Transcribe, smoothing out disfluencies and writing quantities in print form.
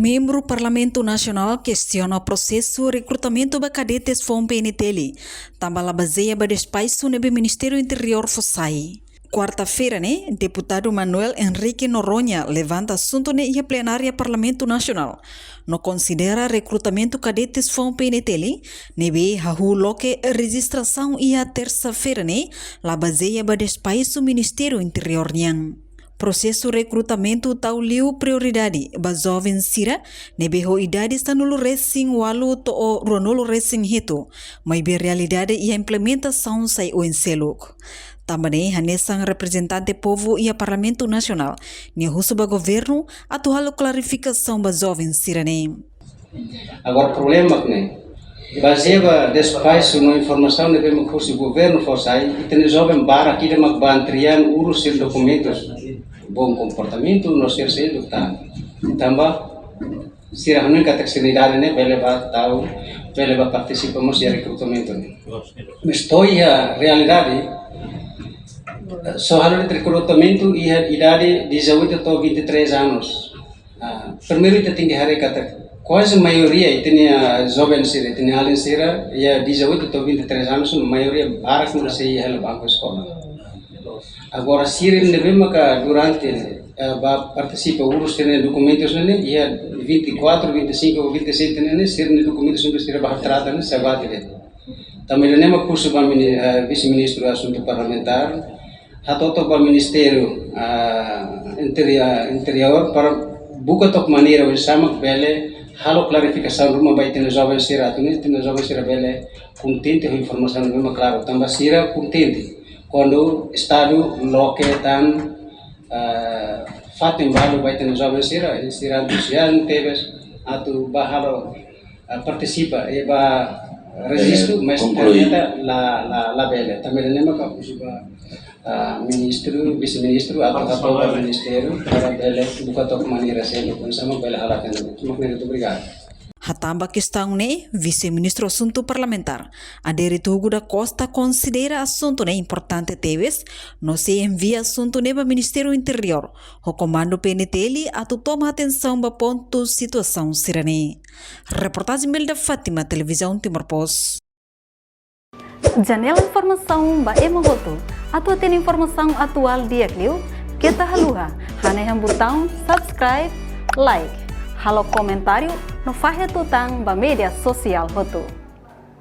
Membro Parlamento Nacional questiona o processo de recrutamento de cadetes FOM PNTL. Também a baseia para espaço no Ministério Interior Fossai. Quarta-feira, deputado Manuel Henrique Noronha levanta assunto na plenária Parlamento Nacional. No considera recrutamento cadetes FOM PNTL, nebe hahuloke registração e a terça-feira, la baseia para espaço Ministério Interior Niang. Processo recrutamento tauliu prioridade ba jovem sira nebe ho idade stanulu racing walu to o ronolo racing hito mas be realidade e a implementação sai o enseluk. Também hanesang representante povo e a Parlamento Nacional ne husu ba governo atual clarificação ba jovem sira Agora o problema baseia despaço na informação que temos do governo Fossai e tem jovem bara aqui de Macbantrian urus seus documentos bom comportamento no ser sendo tá também se a única taxonidade bele ba tahu bele ba participamos no recrutamento mas estou a realidade soal de recrutamento e a idade 18 a 23 anos primeiro tem que haver quase a maioria tem a jovem sira tem além sira e a 18 a 23 anos a maioria bara que não sei ela banco escola. Agora, se ele durante participa urus tem documentos e a 24, 25 ou 27 se documentos não se trata se abate. Também não curso para vice-ministro do assunto parlamentar, hatoto para ministério interior para buka tok maneira o sama bele halo clarificação rumah baik tem jovem sira tem jovem sira bele contente com informação mesmo claro também sira contente quando o Estado loketan fatem balu baita nos jovens sira entusiasmo teve atu bahalo participa e ba registro mas ternyata la bela também nem maka pusiba ministro vice-ministro atau ministério para bela buka tok maneira sendo com sama bela halakan muito obrigado. Hatamba questão vice-ministro assunto parlamentar. Aderito Hugo da Costa considera assunto importante teves, no se envia assunto para Ministério Interior. O comando PNTL atu toma atenção para ponto situação sirane. Reportagem da Fátima, Televisão Timor-Post. Janela informação ba emogoto. Atu tem informação atual dia kliu. Kita haluha, haneham botão subscribe, like. Halo comentário no Fahia Tutang ba media sosial hotu.